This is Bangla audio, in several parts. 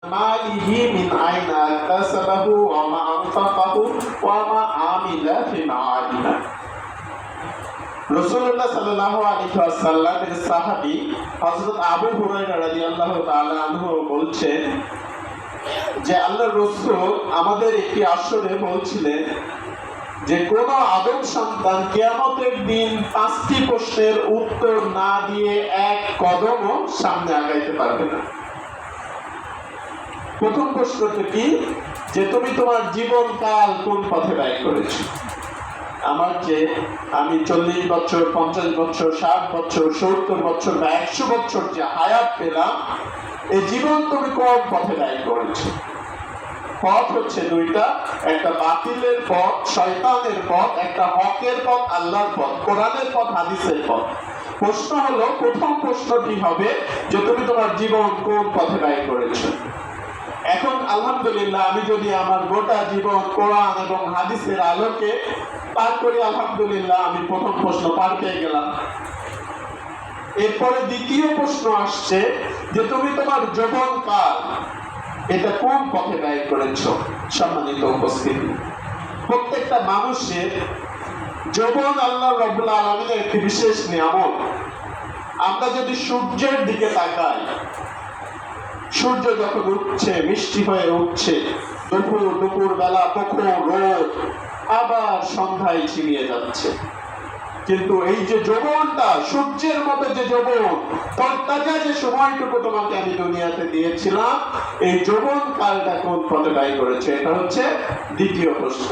মালিহি মিন আইনা ইকতাসাবাহু ওয়া মা আনফাকাহু ওয়া মা আমিলা ফি মাআলিনা। রাসূলুল্লাহ সাল্লাল্লাহু আলাইহি ওয়াসাল্লামের সাহাবী হযরত আবু হুরায়রা রাদিয়াল্লাহু তাআলা আনহু বলছেন যে আল্লাহর রাসূল আমাদের একটি আসরে বলছিলেন যে কোন আদম সন্তান কিয়ামতের দিন 5টি প্রশ্নের উত্তর না দিয়ে এক কদমও সামনে আগাইতে পারবে না। প্রথম প্রশ্নটা কি, যে তুমি তোমার জীবনকাল কোন পথে ব্যয় করেছো? আমার যে আমি 40 বছর, 50 বছর, 60 বছর, 70 বছর বা 100 বছর যে হায়াত পেলাম, এই জীবন তুমি কোন পথে ব্যয় করেছো? পথ হচ্ছে দুইটা, একটা বাতিলের পথ, শয়তানের পথ, একটা হকের পথ, আল্লাহর পথ, কোরআনের পথ, হাদিসের পথ। প্রশ্ন হলো, প্রথম প্রশ্নটি হবে যে তুমি তোমার জীবন কোন পথে ব্যয় করেছো। এখন আলহামদুলিল্লাহ আমি যদি আমার গোটা জীবন কোরআন এবং হাদিসের আলোকে পার করি, আলহামদুলিল্লাহ আমি প্রথম প্রশ্ন পার পেয়ে গেলাম। এরপরে দ্বিতীয় প্রশ্ন আসছে যে তুমি তোমার যৌবনকাল এটা কোন পথে ব্যয় করেছো। সম্মানিত উপস্থিতি, প্রত্যেকটা মানুষের যৌবন আল্লাহ রাব্বুল আলামিনের একটি বিশেষ নিয়ামত। আমরা যদি সূর্যের দিকে তাকাই, সূর্য যখন উঠছে, মিষ্টি হয়ে উঠছে, দুপুর বেলা প্রখর রোদ, আবার সন্ধ্যায় ছিনিয়ে যাচ্ছে। কিন্তু এই যে যৌবনটা, সূর্যের মতো যে যৌবন, তরতাজা যে সময়টুকু তোমাকে আমি দুনিয়াতে দিয়েছিলাম, এই যৌবন কালটা কোন পথে ব্যয় করেছে, এটা হচ্ছে দ্বিতীয় প্রশ্ন।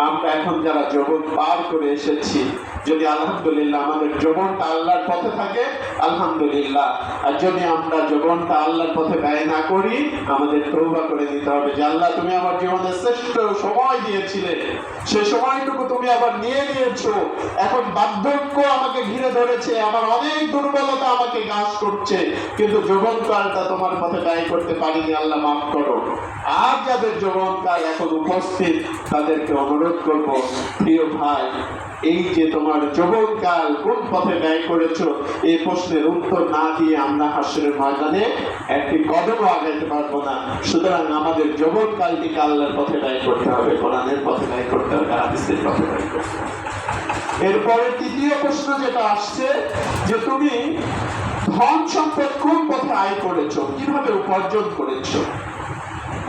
আমরা এখন যারা যৌবন পার করে এসেছি, যদি আলহামদুলিল্লাহ আমাদের যৌবনটা আল্লাহর পথে থাকে, আলহামদুলিল্লাহ। আর যদি আমরা যৌবনটা আল্লাহর পথে ব্যয় না করি, আমাদের তওবা করে নিতে হবে যে আল্লাহ তুমি আমার জীবনে শ্রেষ্ঠ সময় দিয়েছিলে, সেই সময়টুকু তুমি আবার নিয়ে নিয়েছো। এখন বার্ধক্য আমাকে ঘিরে ধরেছে, আমার অনেক দুর্বলতা আমাকে গ্রাস করছে, কিন্তু যৌবনকালটা তোমার পথে ব্যয় করতে পারিনি, আল্লাহ মাফ করো। আর যাদের যৌবনকাল এখন উপস্থিত, তাদেরকে অনুরোধ করবো, প্রিয় ভাই, এই যে তোমার যৌবনকাল কোন পথে ব্যয় করেছো, এই প্রশ্নের উত্তর না দিয়ে আমরা হাসরের ময়দানে একটি কদমও আগাইতে পারবো না। সুতরাং আমাদের যৌবনকালটিকে আল্লাহর পথে ব্যয় করতে হবে, কোরআনের পথে ব্যয় করতে হবে, হাদিসের পথে ব্যয় করতে হবে। এরপরে তৃতীয় প্রশ্ন যেটা আসছে যে তুমি ধন সম্পদ কোন পথে আয় করেছো, কিভাবে উপার্জন করেছো।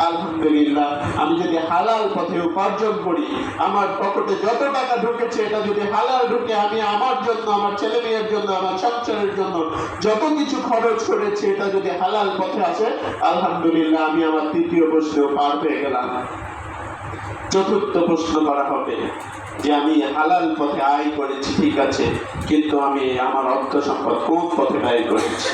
আলহামদুলিল্লাহ আমি যদি হালাল পথে উপার্জন করি, আমার পকেটে যত টাকা ঢুকেছে এটা যদি হালাল ঢুকে, আমি আমার জন্য, আমার ছেলে মেয়ের জন্য, আমার সংসারের জন্য যত কিছু খরচ করেছি, এটা যদি হালাল পথে আসে, আলহামদুলিল্লাহ আমি আমার তৃতীয় প্রশ্নেও পার পেয়ে গেলাম। চতুর্থ প্রশ্ন করা হবে যে আমি হালাল পথে আয় করেছি, ঠিক আছে, কিন্তু আমি আমার অর্থ সম্পদ কোন পথে ব্যয় করেছি।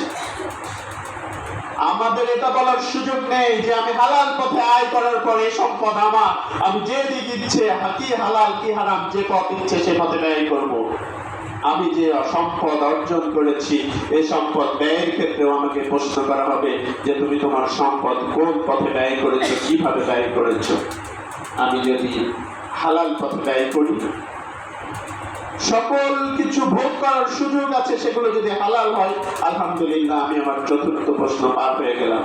আমাদের এটা বলার সুযোগ নেই যে আমি হালাল পথে আয় করার পর এই সম্পদ আমার, আমি যে দিক ইচ্ছে, কি হালাল কি হারাম, যে পথ ইচ্ছে সে পথে ব্যয় করব। আমি যে সম্পদ অর্জন করেছি, এই সম্পদ ব্যয়ের ক্ষেত্রেও আমাকে প্রশ্ন করা হবে যে তুমি তোমার সম্পদ কোন পথে ব্যয় করেছো, কিভাবে ব্যয় করেছো। আমি যদি হালাল পথে ব্যয় করি, সকল কিছু ভোগ করার সুযোগ আছে, সেগুলো যদি হালাল হয়, আলহামদুলিল্লাহ আমি আমার চতুর্থ প্রশ্ন পার হয়ে গেলাম।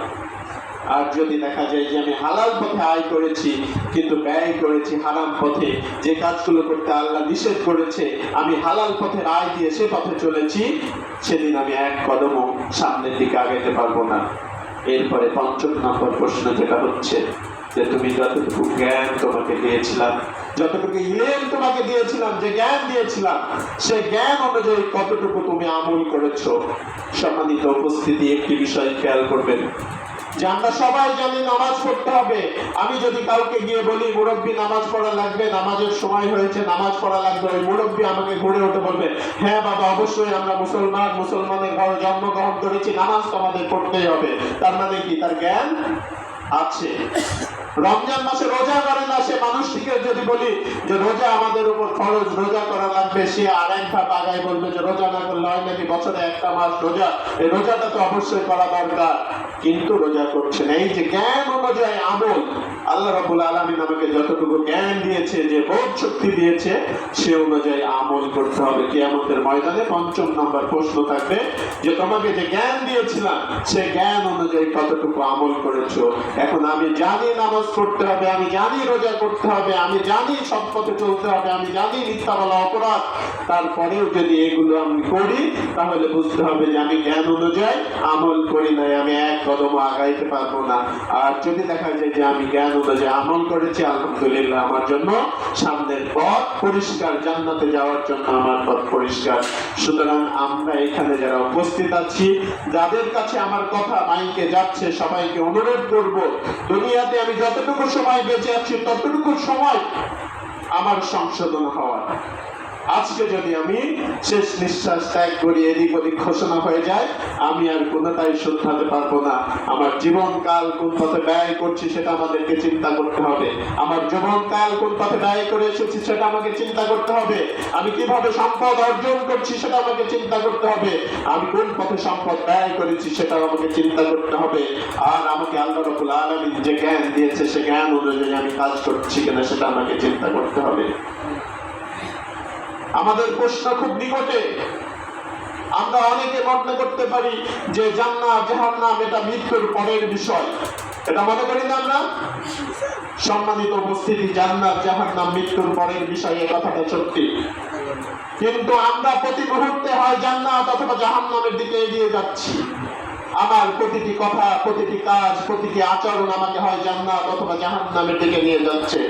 আর যদি দেখা যায় যে আমি হালাল পথে আয় করেছি কিন্তু ব্যয় করেছি হারাম পথে, যে কাজগুলো করতে আল্লাহ নিষেধ করেছে, আমি হালাল পথে আয় দিয়ে সে পথে চলেছি, সেদিন আমি এক কদমও সামনের দিকে আগাইতে পারবো না। এরপরে পঞ্চম নম্বর প্রশ্ন যেটা হচ্ছে যে তুমি যতটুকু জ্ঞান তোমাকে দিয়েছিলাম, যতটুকু ইলম তোমাকে দিয়েছিলাম, যে জ্ঞান দিয়েছিলাম, সে জ্ঞান অনুযায়ী কতটুকু তুমি আমল করেছো। সম্মানিত উপস্থিতি, একটি বিষয় খেয়াল করবেন যে আমরা সবাই জানি নামাজ পড়তে হবে। আমি যদি কাউকে গিয়ে বলি মুরব্বী নামাজ পড়া লাগবে, নামাজের সময় হয়েছে, নামাজ পড়া লাগবে, ওই মুরব্বী আমাকে ঘুরে উঠে বলবে, হ্যাঁ বাবা অবশ্যই আমরা মুসলমান, মুসলমানের ঘরে জন্মগ্রহণ করেছি, নামাজ তো আমাদের পড়তেই হবে। তার মানে কি তার জ্ঞান আছে? রমজান মাসে রোজা করে না, সে মানুষটিকে যদি বলি যে রোজা আমাদের উপর ফরজ, রোজা করা লাগবে, সে আর এক ধাপ আগায় বলবে যে রোজা না করলে হয় নাকি, বছরে একটা মাস রোজা, এই রোজাটা তো অবশ্যই করা দরকার, কিন্তু রোজা করছে না। এই যে জ্ঞান অনুযায়ী আমল, আল্লাহ রাব্বুল আলামিন আমাকে যতটুকু জ্ঞান দিয়েছে, যে বোধ শক্তি দিয়েছে, সে অনুযায়ী আমল করতে হবে। কিয়ামতের ময়দানে ৫ম নম্বর প্রশ্ন থাকবে যে তোমাকে যে জ্ঞান দিয়েছিলাম সে জ্ঞান অনুযায়ী কতটুকু আমল করেছো। এখন আমি জানি নামাজ পড়তে হবে, আমি জানি রোজা করতে হবে, আমি জানি সৎ পথে চলতে হবে, আমি জানি মিথ্যা বলা অপরাধ, তারপরেও যদি এগুলো আমি করি তাহলে বুঝতে হবে যে আমি জ্ঞান অনুযায়ী আমল করি নাই, আমি এক কদম আগাইতে পারবো না। আর যদি দেখা যায় যে আমি জ্ঞান অনুযায়ী আমল করেছি, আলহামদুলিল্লাহ, আমার জন্য সামনের পথ পরিষ্কার, জান্নাতে যাওয়ার জন্য আমার পথ পরিষ্কার। সুতরাং আমরা এখানে যারা উপস্থিত আছি, যাদের কাছে আমার কথা মাইকে যাচ্ছে, সবাইকে অনুরোধ করব, দুনিয়াতে আমি যতটুকু সময় বেঁচে আছি ততটুকু সময় আমার সংশোধন হওয়ার। আজকে যদি আমি শেষ নিঃশ্বাস ত্যাগ করি, এদিক ওদিক ঘোষণা হয়ে যায়, আমি আর কোনোটাই শুধরাতে পারবো না। আমার জীবনকাল কোন পথে ব্যয় করছি সেটা আমাদেরকে চিন্তা করতে হবে। আমার জীবনকাল কোন পথে ব্যয় করে এসেছি সেটা আমাকে চিন্তা করতে হবে। আমি কিভাবে সম্পদ অর্জন করছি সেটা আমাকে চিন্তা করতে হবে। আমি কোন পথে সম্পদ ব্যয় করেছি সেটাও আমাকে চিন্তা করতে হবে। আর আমাকে আল্লাহ রাব্বুল আলামিন যে জ্ঞান দিয়েছে সে জ্ঞান অনুযায়ী আমি কাজ করছি কিনা সেটা আমাকে চিন্তা করতে হবে। আমাদের প্রশ্ন খুব নিকটে। আমরা অনেকে মনে করতে পারি যে জান্নাত জাহান্নাম এটা মৃত্যুর পরের বিষয়, এটা মনে করি না আমরা? সম্মানিত উপস্থিতি, জান্নাত জাহান্নাম মৃত্যুর পরের বিষয়, এই কথাটা সত্যি। কিন্তু আমরা প্রতি মুহূর্তে হয় জান্নাত অথবা জাহান্নামের দিকে এগিয়ে যাচ্ছি। আমার প্রতিটি কথা, প্রতিটি কাজ, প্রতিটি আচরণ আমাকে হয় জান্নাত অথবা জাহান্নামের দিকে নিয়ে যাচ্ছে।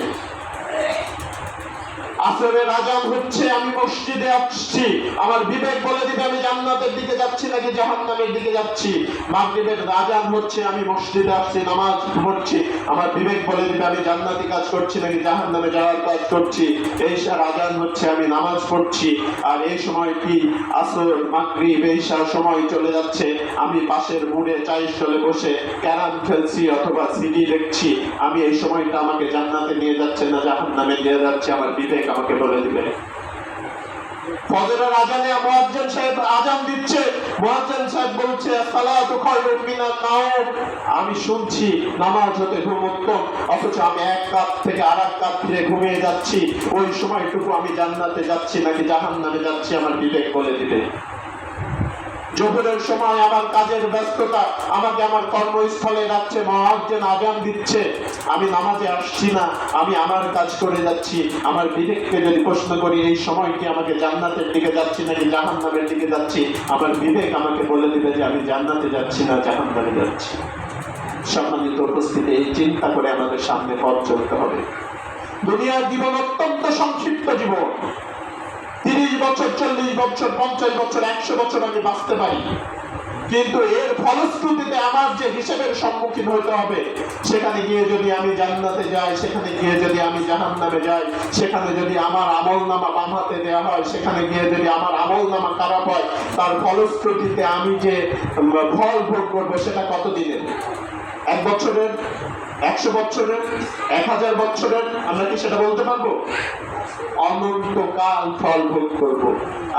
আসরের আজান হচ্ছে, আমি মসজিদে আসছি, আমার বিবেক বলে দিবে আমি জান্নাতের দিকে যাচ্ছি নাকি জাহান্নামের দিকে যাচ্ছি। মাগরিবের আজান হচ্ছে, আমি মসজিদে আসছি, নামাজ পড়ছি, আমার বিবেক বলে দিবে আমি জান্নাতি কাজ করছি নাকি জাহান্নামে যাওয়ার কাজ করছি। ঈশার আজান হচ্ছে, আমি নামাজ পড়ছি, আর এই সময় কি আসর, মাগরিব, ঈশার সময় চলে যাচ্ছে, আমি পাশের মুড়ে চায়ের স্টলে বসে ক্যারাম খেলছি অথবা সিডি দেখছি, আমি এই সময়টা আমাকে জান্নাতে নিয়ে যাচ্ছে না জাহান্নামে নিয়ে যাচ্ছে, আমার বিবেক আমাকে বলে দিবে। ফজরের আজানে মুয়াজ্জিন সাহেব আজান দিচ্ছে, মুয়াজ্জিন সাহেব বলছে সালাতু খায়রুম মিনান নাওম, আমি শুনছি নামাজ হতে ঘুম উত্তম, অথচ আমি এক কাত থেকে আরেক কাত ফিরে ঘুমিয়ে যাচ্ছি। ওই সময়টুকু আমি জান্নাতে যাচ্ছি নাকি জাহান্নামে যাচ্ছি আমার বিবেক বলে দিবে। জোহরের সময় আমার কাজের ব্যস্ততা আমাকে আমার কর্মস্থলে রাখছে, মুয়াজ্জিন আজান দিচ্ছে, আমি নামাজে আসছি না, আমি আমার কাজ করে যাচ্ছি। আমার বিবেককে যদি প্রশ্ন করি এই সময় কি আমাকে জান্নাতের দিকে যাচ্ছি নাকি জাহান্নামের দিকে যাচ্ছি, আমার বিবেক আমাকে বলে দিবে যে আমি জান্নাতে যাচ্ছি না জাহান্নামে যাচ্ছি। সম্মানিত উপস্থিতি, এই চিন্তা করে আমাদের সামনে পথ চলতে হবে। দুনিয়ার জীবন অত্যন্ত সংক্ষিপ্ত জীবন। 30 বছর, 40 বছর, 50 বছর, 100 বছর আমি বাঁচতে পারি, কিন্তু এর ফলশ্রুতিতে আমার যে হিসেবের সম্মুখীন হতে হবে, সেখানে গিয়ে যদি আমি জান্নাতে যাই, সেখানে গিয়ে যদি আমি জাহান্নামে যাই, সেখানে যদি আমার আমলনামা বাম হাতে দেওয়া হয়, সেখানে গিয়ে যদি আমার আমলনামা খারাপ হয়, তার ফলশ্রুতিতে আমি যে ফল ভোগ করবো সেটা কতদিনের? 1 বছরের, 100 বছরের, 1000 বছরের? আমরা কি সেটা বলতে পারবো? অনন্তকাল ফল ভোগ করবো।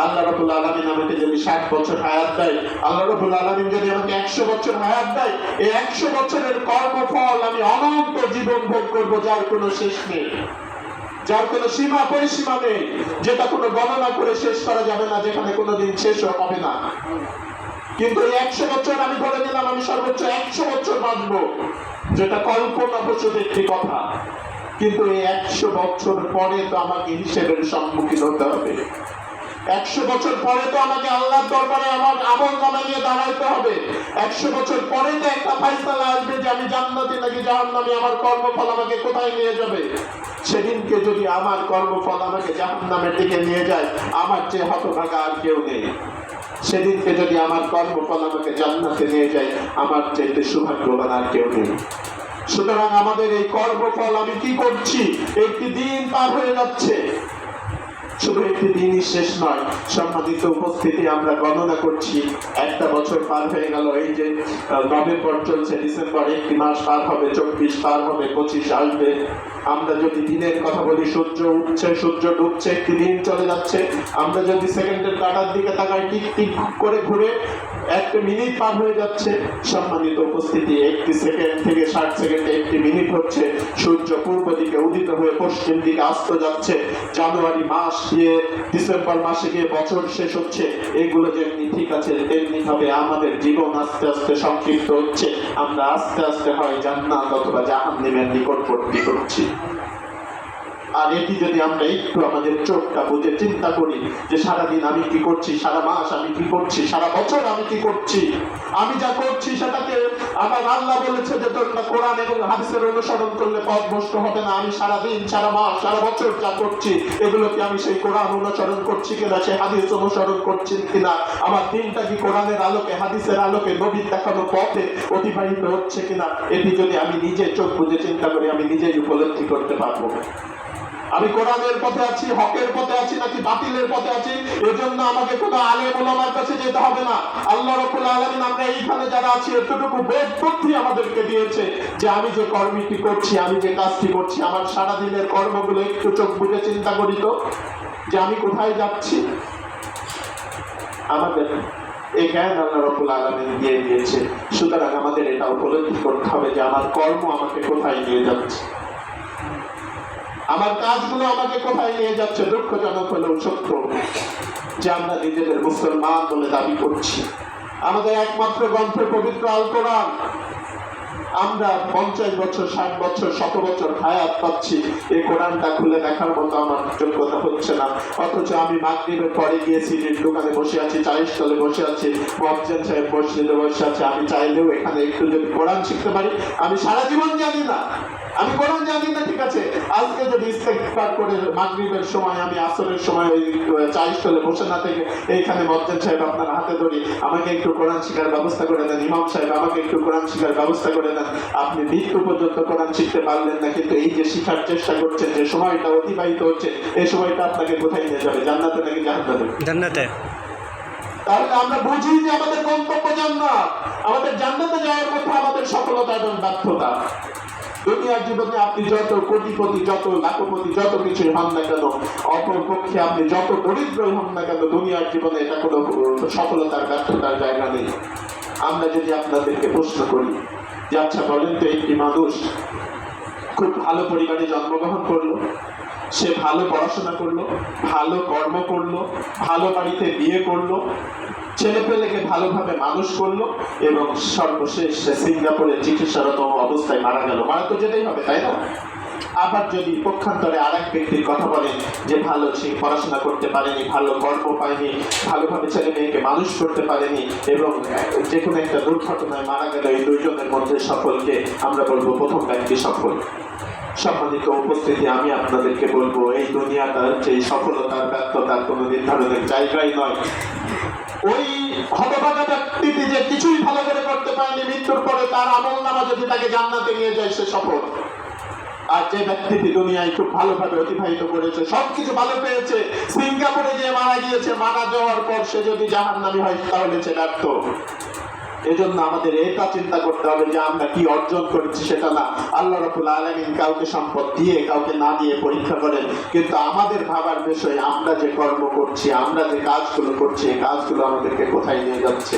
আল্লাহ রাব্বুল আলামিন আমাকে যদি 60 বছর হায়াত দেয়, আল্লাহ রাব্বুল আলামিন যদি আমাকে 100 বছর হায়াত দেয়, এই 100 বছরের কর্মফল আমি অনন্ত জীবন ভোগ করবো, যার কোনো শেষ নেই, যার কোনো সীমা পরিসীমা নেই, যেটা কোনো গণনা করে শেষ করা যাবে না, যেখানে কোনোদিন শেষও হবে না। কিন্তু এই 100 বছর আমি ধরে নিলাম আমি সর্বোচ্চ 100 বছর বাঁচবো, যেটা কল্পনা প্রসূত একটি কথা, কিন্তু এই 100 বছর পরে তো আমাকে হিসেবের সম্মুখীন হতে হবে। 100 বছর পরে তো আমাকে আল্লাহর দরবারে আমার আমলনামা নিয়ে দাঁড়াইতে হবে। 100 বছর পরে তো একটা ফায়সালা আসবে যে আমি জান্নাতি নাকি জাহান্নামী, আমার কর্মফল আমাকে কোথায় নিয়ে যাবে। সেদিনকে যদি আমার কর্মফল আমাকে জাহান্নামের দিকে নিয়ে যায়, আমার চেয়ে হতভাগা আর কেউ নেই। সেদিনকে যদি আমার কর্মফল আমাকে জান্নাতে নিয়ে যায়, আমার চাইতে সৌভাগ্যবান আর কেউ নেই। সুতরাং আমাদের এই কর্মফল আমি কি করছি, একটি দিন পার হয়ে যাচ্ছে, শুধু একটি দিনই শেষ নয়। সম্মানিত উপস্থিতি, আমরা গণনা করছি একটা বছর পার হয়ে গেল। এই যে নভেম্বর চলছে, ডিসেম্বর একটি মাস পার হবে, 24 পার হবে, 25 আসবে। আমরা যদি দিনের কথা বলি, সূর্য উঠছে, সূর্য ডুবছে, একটি দিন চলে যাচ্ছে। আমরা যদি সেকেন্ডের কাটার দিকে তাকাই, টিক টিক করে ঘুরে একটা মিনিট পার হয়ে যাচ্ছে। সম্মানিত উপস্থিতি, একটি সেকেন্ড থেকে 60 সেকেন্ডে একটি মিনিট হচ্ছে। সূর্য পূর্ব দিকে উদিত হয়ে পশ্চিম দিকে অস্ত যাচ্ছে। জানুয়ারি মাস গিয়ে ডিসেম্বর মাসে গিয়ে বছর শেষ হচ্ছে। এগুলো যেমনি ঠিক আছে, তেমনি ভাবে আমাদের জীবন আস্তে আস্তে সংক্ষিপ্ত হচ্ছে। আমরা আস্তে আস্তে হয় জান্নাত অথবা জাহান্নামের নিকটবর্তী করছি। আর এটি যদি আমরা একটু আমাদের চোখটা বুঝে চিন্তা করি যে সারাদিন আমি কি করছি, সারা মাস আমি কি করছি, সারা বছর আমি কি করছি, আমি যা করছি সেটাকে আমার আল্লাহ বলেছে যে তোমরা কোরআন এবং হাদিসের অনুসরণ করলে পথভ্রষ্ট হবে না। আমি সারাদিন, সারা মাস, সারা বছর যা করছি, এগুলো কি আমি সেই কোরআন অনুসরণ করছি কিনা, সেই হাদিস অনুসরণ করছি কিনা, আমার দিনটা কি কোরআনের আলোকে, হাদিসের আলোকে, নবীর দেখানো পথে অতিবাহিত হচ্ছে কিনা, এটি যদি আমি নিজে চোখ বুঝে চিন্তা করি, আমি নিজেই উপলব্ধি করতে পারবো আমি কোরআনের পথে আছি, হকের পথে আছি নাকি বাতিলের পথে আছি। এজন্য আমাকে কোনো আলেম ওলামার কাছে যেতে হবে না। আল্লাহ রাব্বুল আলামিন আমরা এইখানে যারা আছি এতটুকু বোধ বুদ্ধি আমাদেরকে দিয়েছে যে আমি যে কর্মটি করছি, আমি যে কাজটি করছি, আমার সারাদিনের কর্মগুলো একটু চোখ বুঝে চিন্তা করি তো যে আমি কোথায় যাচ্ছি। আমাদের এই জ্ঞান আল্লাহ রাব্বুল আলামিন দিয়ে দিয়েছে। সুতরাং আমাদের এটা উপলব্ধি করতে হবে যে আমার কর্ম আমাকে কোথায় নিয়ে যাচ্ছে, আমার কাজগুলো আমাকে কোথায় নিয়ে যাচ্ছে। দুঃখজনক হলেও সত্য যে আমরা নিজেদের মুসলমান বলে দাবি করছি। আমাদের একমাত্র গ্রন্থ পবিত্র আল কোরআন। আমরা 50 বছর, 60 বছর, 100 বছর হায়াত পাচ্ছি, এই কোরআনটা খুলে দেখার মতো আমার যোগ্যতা হচ্ছে না। অথচ আমি মাগরিবের পরে গিয়েছি, দোকানে বসে আছি, চায়ের স্টলে বসে আছি, মুয়াজ্জিন সাহেব মসজিদে বসে আছে। আমি চাইলেও এখানে একটু যদি কোরআন শিখতে পারি, আমি সারা জীবন জানি না, আমি কোরআন জানি না, ঠিক আছে, আজকে যদি ইস্তেগফার করে মাগরিবের সময়, আমি আসরের সময় ওই চায়ের স্টলে বসে না থেকে এইখানে মুয়াজ্জিন সাহেব আপনার হাতে ধরি, আমাকে একটু কোরআন শেখার ব্যবস্থা করে দেন, ইমাম সাহেব আমাকে একটু কোরআন শেখার ব্যবস্থা করে দেন। আপনি মৃত্যু পর্যন্ত কোরআন শিখতে পারলেন না, কিন্তু এই যে শিখার চেষ্টা করছেন, যে সময়টা অতিবাহিত হচ্ছে, এই সময়টা আপনাকে কোথায় নিয়ে যাবে? জান্নাতে নাকি জাহান্নামে? জান্নাতে। তাহলে আমরা বুঝি যে আমাদের গন্তব্য জান্নাত। আমাদের জান্নাতে যাওয়ার মধ্যে আমাদের সফলতা এবং ব্যর্থতা। দুনিয়ার জীবনে আপনি যত কোটিপতি, যত লাখপতি, যত কিছুই হন না কেন, অপর পক্ষে আপনি যত দরিদ্রই হন না কেন, দুনিয়ার জীবনে এটা কোনো সফলতার ব্যর্থতার জায়গা নেই। আমরা যদি আপনাদেরকে প্রশ্ন করি যে আচ্ছা বলেন তো, একটি মানুষ খুব ভালো পরিবারে জন্মগ্রহণ করলো, সে ভালো পড়াশোনা করলো, ভালো কর্ম করলো, ভালো বাড়িতে বিয়ে করলো, ছেলে পেলেকে ভালোভাবে মানুষ করলো, এবং সর্বশেষ সে সিঙ্গাপুরে চিকিৎসারত অবস্থায় মারা গেল। মারা তো যেতেই হবে, তাই না? আবার যদি পক্ষান্তরে আরেক ব্যক্তির কথা বলেন যে ভালো সে পড়াশোনা করতে পারেনি, ভালো কর্ম পায়নি, ভালোভাবে ছেলে মেয়েকে মানুষ করতে পারেনি, এবং যে কোনো একটা দুর্ঘটনায় মারা গেল, এই দুইজনের মধ্যে সফলকে আমরা বলবো প্রথম ব্যক্তি সফল। সম্মানিত উপস্থিতি, আমি আপনাদেরকে বলবো এই দুনিয়াটা হচ্ছে এই সফলতার ব্যর্থতার কোনো নির্ধারণের জায়গাই নয়। ওই হতভাগা ব্যক্তিটি যে কিছুই ভালো করে করতে পারেনি, মৃত্যুর পরে তার আমলনামা যদি তাকে জান্নাতে নিয়ে যায়, সে সফল। আর যে ব্যক্তিটি দুনিয়ায় খুব ভালোভাবে অতিবাহিত করেছে, সবকিছু ভালো পেয়েছে, সিঙ্গাপুরে গিয়ে মারা গিয়েছে, মারা যাওয়ার পর সে যদি জাহান্নামী হয়, তাহলে সে ব্যর্থ। এজন্য আমাদের এটা চিন্তা করতে হবে যে আমরা কি অর্জন করেছি সেটা না। আল্লাহ রাব্বুল আলামিন কাউকে সম্পদ দিয়ে কাউকে না দিয়ে পরীক্ষা করেন, কিন্তু আমাদের ভাবার বিষয় আমরা যে কর্ম করছি, আমরা যে কাজগুলো করছি, এই কাজগুলো আমাদেরকে কোথায় নিয়ে যাচ্ছে,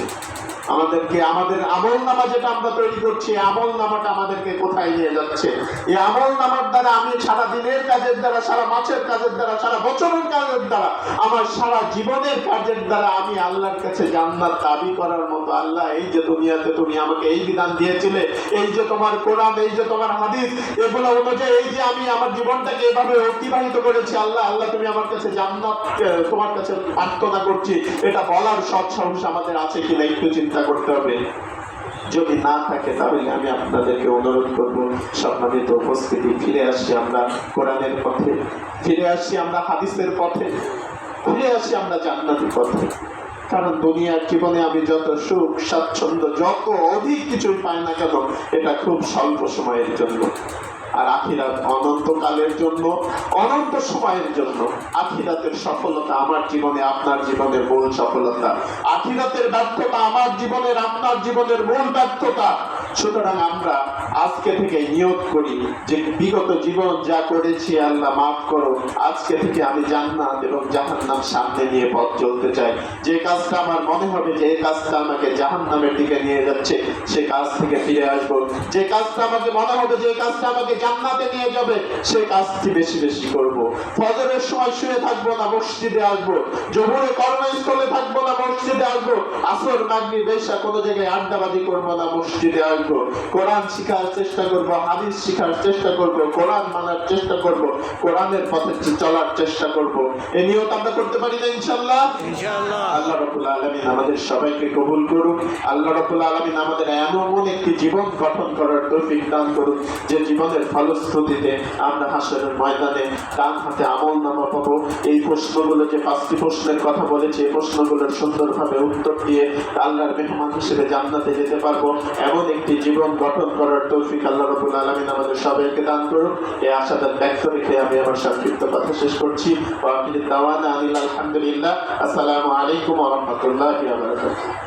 আমাদেরকে আমাদের আমল নামা যেটা আমরা তৈরি করছি, আমল নামাটা আমাদেরকে কোথায় নিয়ে যাচ্ছে। এই আমল নামার দ্বারা আমি সারা দিনের কাজের দ্বারা, সারা মাসের কাজের দ্বারা, সারা বছরের কাজের দ্বারা, আমার সারা জীবনের কাজের দ্বারা আমি আল্লাহর কাছে জান্নাত দাবি করার মতো, আল্লাহ এই যে দুনিয়াতে তুমি আমাকে এই বিধান দিয়েছিলে, এই যে তোমার কোরআন, এই যে তোমার হাদিস, এগুলো অনুযায়ী এই যে আমি আমার জীবনটাকে এভাবে অতিবাহিত করেছি, আল্লাহ আল্লাহ তুমি আমার কাছে জান্নাত, তোমার কাছে প্রার্থনা করছি, এটা বলার সৎ সাহস আমাদের আছে কিনা একটু চিন্তা করতে হবে। যদি না থাকে তাহলে আমি আপনাদেরকে অনুরোধ করব, সম্মানিত উপস্থিতি, ফিরে আসছি আমরা কোরআনের পথে, ফিরে আসছি আমরা হাদিসের পথে, ফিরে আসছি আমরা জান্নাতের পথে। কারণ দুনিয়ার জীবনে আমি যত সুখ স্বাচ্ছন্দ্য, যত অধিক কিছুই পাই না কেন, এটা খুব স্বল্প সময়ের জন্য। আর আখিরাত অনন্তকালের জন্য, অনন্ত সময়ের জন্য। আখিরাতের সফলতা আমার জীবনে, আপনার জীবনের মূল সফলতা। আখিরাতের ব্যর্থতা আমার জীবনের, আপনার জীবনের মূল ব্যর্থতা। সুতরাং আমরা আজকে থেকে নিয়ত করি যে বিগত জীবন যা করেছি আল্লাহ মাফ করো, আজকে থেকে আমি জান্নাত এবং জাহান্নাম সামনে নিয়ে পথ চলতে চাই। যে কাজটা আমার মনে হবে যে এই কাজটা আমাকে জাহান্নামের দিকে নিয়ে যাচ্ছে, সে কাজ থেকে ফিরে আসবো। যে কাজটা আমাকে মনে হবে যে এই কাজটা আমাকে জান্নাতে নিয়ে যাবে, সেই কাজটি বেশি বেশি করব। ফজরের সময় শুয়ে থাকবো না, মসজিদে আসবো। জোহরে কর্মস্থলে থাকবো না, মসজিদে আসবো। আসর মাগরিব এশা কোনো জায়গায় আড্ডাবাজি করবো না, মসজিদে আসবো। কোরআন শিখার চেষ্টা করব, হাদিস শিখার চেষ্টা করব, কোরআন মানার চেষ্টা করব, কোরআনের পথে চলার চেষ্টা করব। এই নিয়ত আমরা করতে পারি না ইনশাআল্লাহ? ইনশাআল্লাহ। আল্লাহ রাব্বুল আলামিন আমাদের সবাইকে কবুল করুক। আল্লাহ রাব্বুল আলামিন আমাদের এমন একটি জীবন গঠন করার তৌফিক দান করুক যে জীবনের ফলশ্রুতিতে আমরা হাসরের ময়দানে ডান হাতে আমলনামা পাবো। এই প্রশ্নগুলো, যে 5টি প্রশ্নের কথা বলেছি, এই প্রশ্নগুলোর সুন্দরভাবে উত্তর দিয়ে আল্লাহর মেহমান হিসেবে জান্নাতে যেতে পারবো। এমন একটি জীবন গঠন করার তৌফিক আল্লাহ রাব্বুল আলামিন আমাদের সবাইকে দান করুন। এই আশাবাদ ব্যক্ত রেখে আমি আমার সংক্ষিপ্ত কথা শেষ করছি। ওয়া আখিরু দাওয়ানা আনিল আলহামদুলিল্লাহ। আসসালামু আলাইকুম ওয়া রাহমাতুল্লাহি ওয়া বারাকাতুহু।